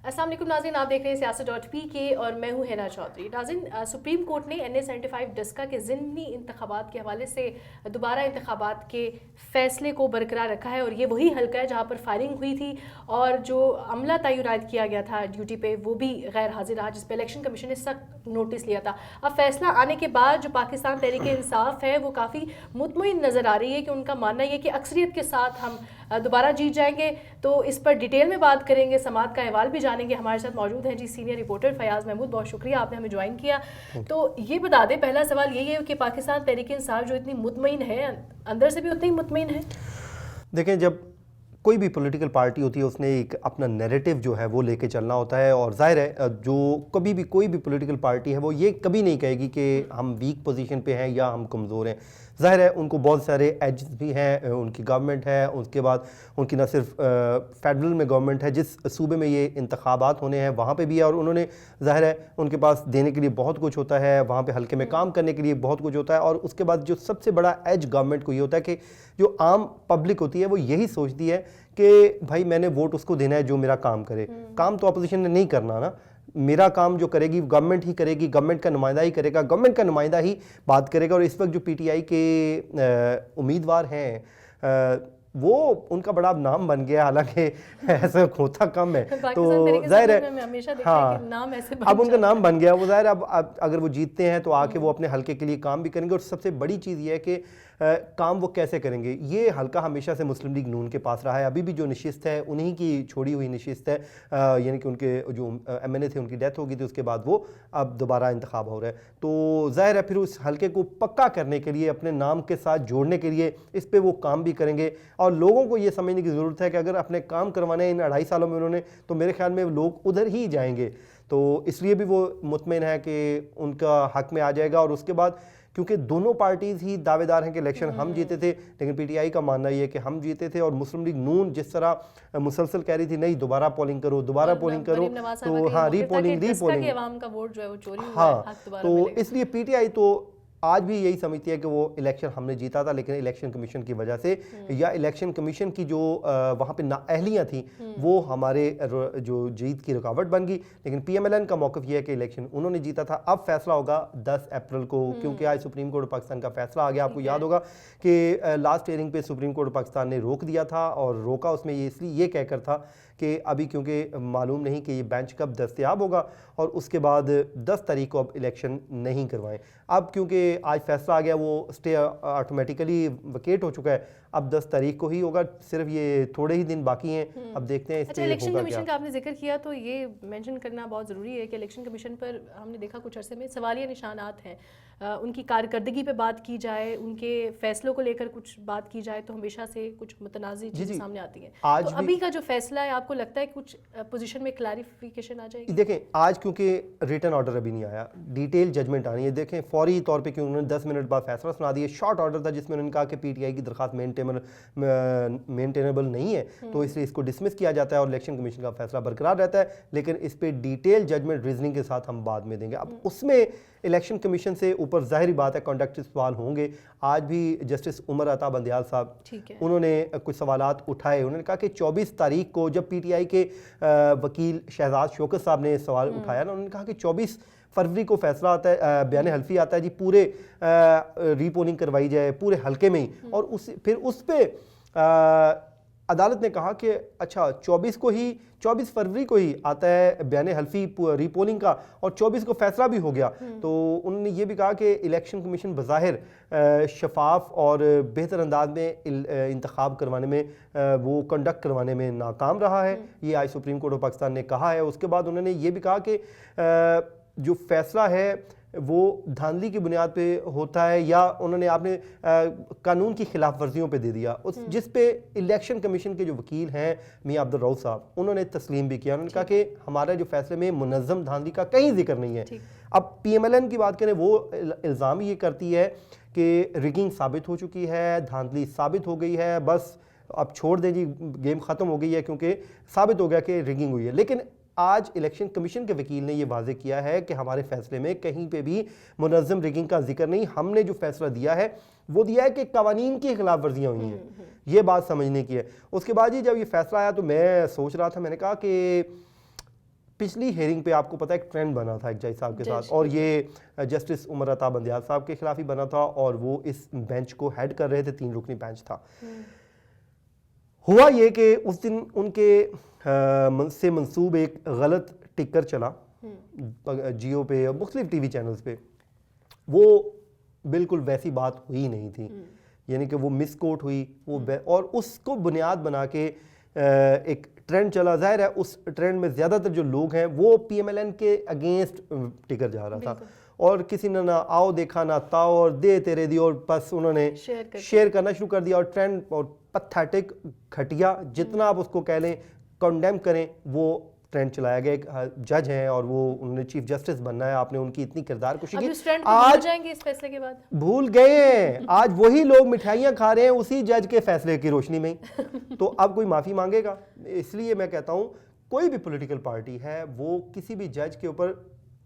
अस्सलाम वालेकुम नाज़रीन, आप देख रहे हैं सियासत.pk और मैं हूं हिना चौधरी। नाज़रीन, सुप्रीम कोर्ट ने NA-75 डस्का के ज़िमनी इंतखाबात के हवाले से दोबारा इंतखाबात के फ़ैसले को बरकरार रखा है और ये वही हल्का है जहां पर फायरिंग हुई थी और जो अमला तैनात किया गया था ड्यूटी पे वो भी गैर हाजिर रहा, जिस पर इलेक्शन कमीशन ने सख्त नोटिस लिया था। अब फैसला आने के बाद जो पाकिस्तान तहरीक इंसाफ है वो काफ़ी मुतमईन नज़र आ रही है कि उनका मानना ये कि अक्सरियत के साथ हम दोबारा जीत जाएंगे। तो इस पर डिटेल में बात करेंगे, समात का अहवाल भी जानेंगे। हमारे साथ मौजूद हैं जी सीनियर रिपोर्टर फयाज महमूद, बहुत शुक्रिया आपने हमें ज्वाइन किया। तो ये बता दें, पहला सवाल यही है कि पाकिस्तान तहरीक इंसाफ जो इतनी मुतमईन है, अंदर से भी उतनी ही मुतमईन है? देखें, जब कोई भी पॉलिटिकल पार्टी होती है उसने एक अपना नैरेटिव जो है वो लेके चलना होता है, और जाहिर है जो कभी भी कोई भी पॉलिटिकल पार्टी है वो ये कभी नहीं कहेगी कि हम वीक पोजीशन पे हैं या हम कमज़ोर हैं। ज़ाहिर है उनको बहुत सारे एजेस भी हैं, उनकी गवर्नमेंट है, उसके बाद उनकी न सिर्फ फेडरल में गवर्नमेंट है, जिस सूबे में ये इंतखाबात होने हैं वहाँ पे भी है, और उन्होंने ज़ाहिर है उनके पास देने के लिए बहुत कुछ होता है, वहाँ पे हल्के में काम करने के लिए बहुत कुछ होता है। और उसके बाद जो सबसे बड़ा एज गवर्नमेंट को ये होता है कि जो आम पब्लिक होती है वो यही सोचती है कि भाई मैंने वोट उसको देना है जो मेरा काम करे। काम तो अपोजिशन ने नहीं करना ना, मेरा काम जो करेगी गवर्नमेंट ही करेगी, गवर्नमेंट का नुमाइंदा ही करेगा, गवर्नमेंट का नुमाइंदा ही बात करेगा। और इस वक्त जो PTI के उम्मीदवार हैं वो उनका बड़ा नाम बन गया, हालांकि ऐसा होता कम है। तो जाहिर है हाँ, अब उनका नाम बन गया, वो जाहिर अब अगर वो जीतते हैं तो आके वो अपने हल्के के लिए काम भी करेंगे। और सबसे बड़ी चीज़ ये है कि काम वो कैसे करेंगे। ये हल्का हमेशा से मुस्लिम लीग नून के पास रहा है, अभी भी जो नशिस्त है उन्हीं की छोड़ी हुई नशिस्त है, यानी कि उनके जो MNA थे उनकी डेथ हो गई थी, उसके बाद वो अब दोबारा इंतखाब हो रहा है। तो जाहिर है फिर उस हल्के को पक्का करने के लिए, अपने नाम के साथ जोड़ने के लिए इस पर वो काम भी करेंगे। और लोगों को ये समझने की ज़रूरत है कि अगर अपने काम करवाने इन 2.5 सालों में उन्होंने, तो मेरे ख्याल में लोग उधर ही जाएंगे। तो इसलिए भी वो मुतमईन है कि उनका हक में आ जाएगा। और उसके बाद क्योंकि दोनों पार्टीज़ ही दावेदार हैं कि इलेक्शन हम जीते थे, लेकिन PTI का मानना ये है कि हम जीते थे, और मुस्लिम लीग नून जिस तरह मुसलसल कह रही थी नहीं दोबारा पोलिंग करो, दोबारा पोलिंग करो, तो हाँ रीपोलिंग हाँ, तो इसलिए PTI तो आज भी यही समझती है कि वो इलेक्शन हमने जीता था, लेकिन इलेक्शन कमीशन की वजह से या इलेक्शन कमीशन की जो वहाँ पे नाअहलियाँ थी वो हमारे जो जीत की रुकावट बन गई। लेकिन PMLN का मौक़िफ़ ये है कि इलेक्शन उन्होंने जीता था। अब फैसला होगा 10 अप्रैल को, क्योंकि आज सुप्रीम कोर्ट पाकिस्तान का फैसला आ गया। आपको याद होगा कि लास्ट हियरिंग पे सुप्रीम कोर्ट पाकिस्तान ने रोक दिया था, और रोका उसमें ये इसलिए ये कहकर था कि अभी क्योंकि मालूम नहीं कि ये बेंच कब दस्तयाब होगा, और उसके बाद 10 तारीख को अब इलेक्शन नहीं करवाएं। अब क्योंकि आज फैसला आ गया, वो स्टे ऑटोमेटिकली वकेट हो चुका है, अब 10 तारीख को ही होगा। सिर्फ ये थोड़े ही दिन बाकी हैं, अब देखते हैं इस पे होगा क्या। इलेक्शन कमीशन का आपने जिक्र किया तो ये मेंशन करना बहुत ज़रूरी है कि इलेक्शन कमीशन पर हमने देखा कुछ अरसे में सवालिया निशानात हैं। उनकी कारकर्दगी पे बात की जाए, उनके फैसलों को लेकर कुछ बात की जाए तो हमेशा से कुछ मुतनाज़ी चीज़ें सामने आती हैं। तो अभी का जो फैसला है, आपको लगता है कुछ पोजीशन में क्लैरिफिकेशन आ जाएगी? देखें, आज क्योंकि रिटन ऑर्डर अभी नहीं आया, डिटेल जजमेंट आनी है। देखें फौरी तौर पे क्योंकि उन्होंने 10 मिनट बाद फैसला सुना दिया। शॉर्ट ऑर्डर था जिसमें उन्होंने कहा कि PTI की दरख्वास्त मेंटेनेबल नहीं है, तो इसलिए इसको डिसमिस किया जाता है और इलेक्शन कमीशन का फैसला बरकरार रहता है। लेकिन इस पे डिटेल जजमेंट रीजनिंग के साथ हम बाद में देंगे। अब उसमें इलेक्शन कमीशन से ऊपर जाहिर बात है कॉन्टेक्ट सवाल होंगे। आज भी जस्टिस उमर अता बंदियाल साहब, उन्होंने कुछ सवालात उठाए। उन्होंने कहा कि 24 तारीख को जब PTI के वकील शहजाद शौकत साहब ने सवाल उठाया ना, उन्होंने कहा कि 24 फरवरी को फैसला आता है, बयान हल्फी आता है जी, पूरे रीपोलिंग करवाई जाए पूरे हल्के में ही। और फिर उस पर अदालत ने कहा कि अच्छा 24 फरवरी को ही आता है बयान हल्फी रीपोलिंग का, और 24 को फैसला भी हो गया। तो उन्होंने ये भी कहा कि इलेक्शन कमीशन बज़ाहिर शफाफ और बेहतर अंदाज में इंतखाब करवाने में वो कंडक्ट करवाने में नाकाम रहा है। ये आज सुप्रीम कोर्ट ऑफ पाकिस्तान ने कहा है। उसके बाद उन्होंने ये भी कहा कि जो फैसला है वो धांधली की बुनियाद पे होता है, या उन्होंने आपने कानून की खिलाफ वर्जियों पे दे दिया, उस जिस पे इलेक्शन कमीशन के जो वकील हैं मियां अब्दुल रऊफ साहब, उन्होंने तस्लीम भी किया। उन्होंने कहा कि हमारे जो फैसले में मुनज़्ज़म धांधली का कहीं जिक्र नहीं है। अब PMLN की बात करें, वो इल्ज़ाम ये करती है कि रिगिंग साबित हो चुकी है, धांधली साबित हो गई है, बस अब छोड़ दें जी, गेम ख़त्म हो गई है क्योंकि साबित हो गया कि रिगिंग हुई है। लेकिन आज इलेक्शन कमीशन के वकील ने यह वाज़ेह किया है कि हमारे फैसले में कहीं पे भी मुनज़्ज़म रिगिंग का जिक्र नहीं। हमने जो फैसला दिया है वो दिया है कि कवानीन की खिलाफ वर्जियाँ हुई हैं, ये बात समझने की है। उसके बाद ही जब ये फैसला आया तो मैं सोच रहा था, मैंने कहा कि پچھلی ہیئرنگ پہ آپ کو پتہ ہے ایک ٹرینڈ بنا تھا ایک جج صاحب کے ساتھ, اور یہ جسٹس عمر عطا بندیال صاحب کے خلاف ہی بنا تھا, اور وہ اس بینچ کو ہیڈ کر رہے تھے, 3 رکنی بینچ تھا. ہوا یہ کہ اس دن ان کے سے منسوب ایک غلط ٹکر چلا جیو پہ اور مختلف ٹی وی چینلز پہ. وہ بالکل ویسی بات ہوئی نہیں تھی, یعنی کہ وہ مس کوٹ ہوئی وہ, اور اس کو بنیاد بنا کے ایک ٹرینڈ چلا. ظاہر ہے اس ٹرینڈ میں زیادہ تر جو لوگ ہیں وہ پی ایم ایل این کے اگینسٹ ٹکر جا رہا تھا, اور کسی نے نہ آؤ دیکھا نہ تاؤ اور دے تیرے دی, اور بس انہوں نے شیئر کرنا شروع کر دیا. اور ٹرینڈ اور پتھیٹک گھٹیا جتنا آپ اس کو کہہ لیں, کنڈیم کریں, وہ ٹرینڈ چلایا گیا. ایک جج ہیں اور وہ انہوں نے چیف جسٹس بننا ہے, آپ نے ان کی اتنی کردار کشی کی, آج جائیں گے اس فیصلے کے بعد بھول گئے ہیں. آج وہی لوگ مٹھائیاں کھا رہے ہیں اسی جج کے فیصلے کی روشنی میں. تو اب کوئی معافی مانگے گا؟ اس لیے میں کہتا ہوں کوئی بھی پولیٹیکل پارٹی ہے وہ کسی بھی جج کے اوپر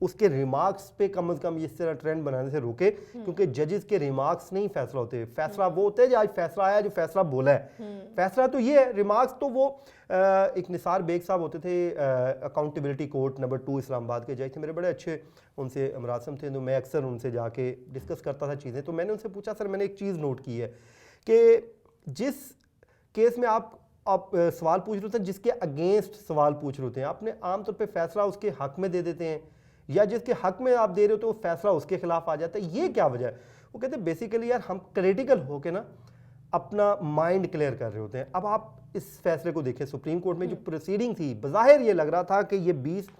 اس کے ریمارکس پہ کم از کم اس طرح ٹرینڈ بنانے سے روکے, کیونکہ ججز کے ریمارکس نہیں فیصلہ ہوتے. فیصلہ وہ ہوتا ہے جو آج فیصلہ آیا, جو فیصلہ بولا ہے. فیصلہ تو یہ ہے, ریمارکس تو وہ ایک نثار بیگ صاحب ہوتے تھے, اکاؤنٹیبلٹی کورٹ نمبر 2 اسلام آباد کے جج تھے, میرے بڑے اچھے ان سے مراسم تھے, تو میں اکثر ان سے جا کے ڈسکس کرتا تھا چیزیں. تو میں نے ان سے پوچھا, سر میں نے ایک چیز نوٹ کی ہے کہ جس کیس میں آپ سوال پوچھ رہے ہوتے ہیں, جس کے اگینسٹ سوال پوچھ رہے ہوتے ہیں, آپ نے عام طور پہ فیصلہ اس کے حق میں دے دیتے ہیں, یا جس کے حق میں آپ دے رہے ہوتے ہیں وہ فیصلہ اس کے خلاف آ جاتا ہے. یہ کیا وجہ ہے؟ وہ کہتے ہیں بیسیکلی یار ہم کریٹیکل ہو کے نا اپنا مائنڈ کلیئر کر رہے ہوتے ہیں. اب آپ اس فیصلے کو دیکھیں, سپریم کورٹ میں جو پروسیڈنگ تھی, بظاہر یہ لگ رہا تھا کہ یہ 20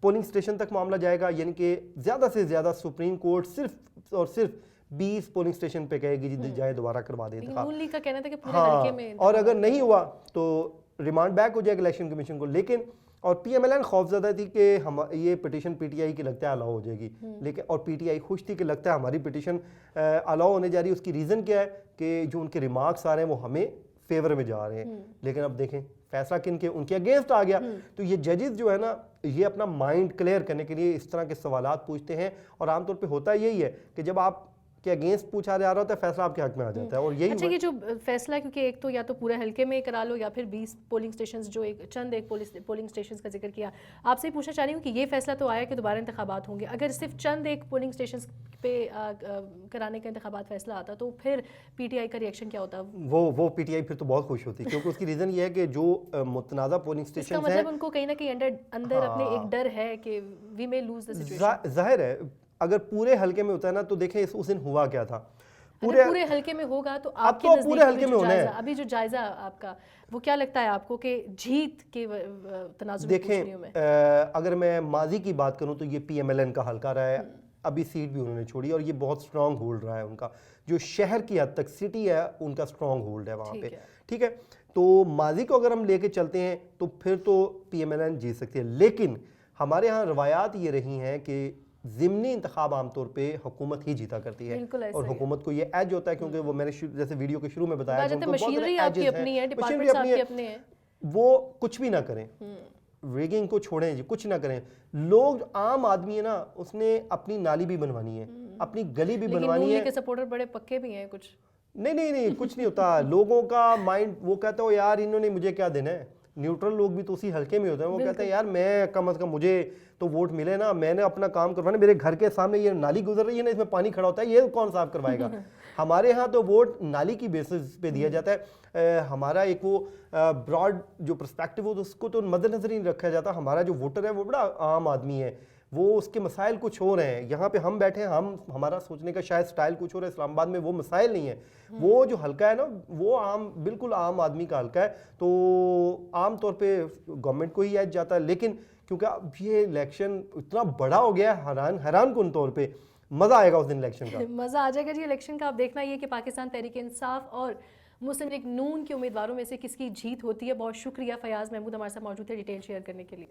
پولنگ اسٹیشن تک معاملہ جائے گا, یعنی کہ زیادہ سے زیادہ سپریم کورٹ صرف اور صرف 20 پولنگ اسٹیشن پہ کہے گی جائے دوبارہ کروا دیں انتخاب. نون لیگ کا کہنا تھا کہ پورے حلقے میں, اور اگر نہیں ہوا تو ریمانڈ بیک ہو جائے گا الیکشن کمیشن کو. لیکن اور پی ایم ایل این خوف زدہ تھی کہ یہ پٹیشن پی ٹی آئی کی لگتا ہے الاؤ ہو جائے گی, لیکن اور پی ٹی آئی خوش تھی کہ لگتا ہے ہماری پٹیشن الاؤ ہونے جا رہی ہے. اس کی ریزن کیا ہے کہ جو ان کے ریمارکس آ رہے ہیں وہ ہمیں فیور میں جا رہے ہیں. لیکن اب دیکھیں فیصلہ کن کے, ان کے اگینسٹ آ گیا. تو یہ ججز جو ہے نا, یہ اپنا مائنڈ کلیئر کرنے کے لیے اس طرح کے سوالات پوچھتے ہیں, اور عام طور پہ ہوتا یہی ہے کہ جب آپ کے اگینسٹ پوچھا جا رہا ہوتا ہے فیصلہ آپ کے حق میں آ جاتا ہے. اور یہی اچھا, یہ جو فیصلہ کیونکہ ایک تو یا تو پورے حلقے میں کرا لو یا پھر 20 پولنگ سٹیشنز, جو ایک چند ایک پولنگ سٹیشنز کا ذکر کیا, آپ سے پوچھنا چاہ رہی ہوں کہ یہ فیصلہ تو آیا کہ دوبارہ انتخابات ہوں گے, اگر صرف چند ایک پولنگ سٹیشنز پہ کرانے کا انتخابات فیصلہ آتا تو پھر پی ٹی آئی کا ریئیکشن کیا ہوتا؟ وہ پی ٹی آئی پھر تو بہت خوش ہوتی, کیونکہ اس کی ریزن یہ ہے کہ جو متنازع پولنگ سٹیشنز ہیں, مطلب ان کو کہیں نہ کہیں اندر اپنے ایک ڈر ہے کہ وی میں لوز دی سچویشن. ظاہر ہے اگر پورے حلقے میں ہوتا ہے نا, تو دیکھیں اس دن ہوا کیا تھا, پورے حلقے میں ہوگا تو آپ کے نزدیک ابھی جو جائزہ آپ کا وہ کیا لگتا ہے آپ کو کہ جیت کے تنازع میں پوچھ رہی ہوں میں؟ اگر میں ماضی کی بات کروں تو یہ پی ایم ایل این کا حلقہ رہا ہے, ابھی سیٹ بھی انہوں نے چھوڑی, اور یہ بہت سٹرونگ ہولڈ رہا ہے ان کا, جو شہر کی حد تک سٹی ہے ان کا سٹرونگ ہولڈ ہے وہاں پہ. ٹھیک ہے, تو ماضی کو اگر ہم لے کے چلتے ہیں تو پھر تو پی ایم ایل این جیت سکتی ہے. لیکن ہمارے ہاں روایات یہ رہی ہیں کہ ضمنی انتخاب عام طور پہ حکومت ہی جیتا کرتی ہے, اور حکومت کو یہ ایج ہوتا ہے کیونکہ وہ میں نے جیسے ویڈیو کے شروع میں بتایا کہ مشینری آپ کی اپنی ہے, ڈپارٹمنٹس آپ کے اپنے ہیں, وہ کچھ بھی نہ کریں, ریگنگ کو چھوڑیں جی, کچھ نہ کریں. لوگ عام آدمی ہے نا, اس نے اپنی نالی بھی بنوانی ہے, اپنی گلی بھی بنوانی ہے. لیکن سپورٹر بڑے پکے بھی ہیں کچھ. نہیں کچھ نہیں ہوتا. لوگوں کا مائنڈ وہ کہتا ہو یار انہوں نے مجھے کیا دینا ہے. نیوٹرل لوگ بھی تو اسی حلقے میں ہوتے ہیں, وہ کہتے ہیں یار میں کم از کم مجھے تو ووٹ ملے نا, میں نے اپنا کام کروانا, میرے گھر کے سامنے یہ نالی گزر رہی ہے نا, اس میں پانی کھڑا ہوتا ہے, یہ کون صاف کروائے گا. ہمارے ہاں تو ووٹ نالی کی بیسس پہ دیا جاتا ہے. ہمارا ایک وہ براڈ جو پرسپیکٹو ہو اس کو تو مد نظر ہی نہیں رکھا جاتا. ہمارا جو ووٹر ہے وہ بڑا عام آدمی ہے, وہ اس کے مسائل کچھ اور ہیں. یہاں پہ ہم بیٹھے ہیں, ہمارا سوچنے کا شاید سٹائل کچھ اور ہے. اسلام آباد میں وہ مسائل نہیں ہیں. وہ جو حلقہ ہے نا وہ بالکل عام آدمی کا حلقہ ہے, تو عام طور پہ گورنمنٹ کو ہی ایج جاتا ہے. لیکن کیونکہ اب یہ الیکشن اتنا بڑا ہو گیا ہے, حیران کن طور پہ مزہ آئے گا اس دن الیکشن کا. مزہ آ جائے گا جی الیکشن کا. اب دیکھنا یہ کہ پاکستان تحریک انصاف اور مسلم لیگ نون کے امیدواروں میں سے کس کی جیت ہوتی ہے. بہت شکریہ فیاض محمود ہمارے ساتھ موجود ہے ڈیٹیل شیئر کرنے کے لیے.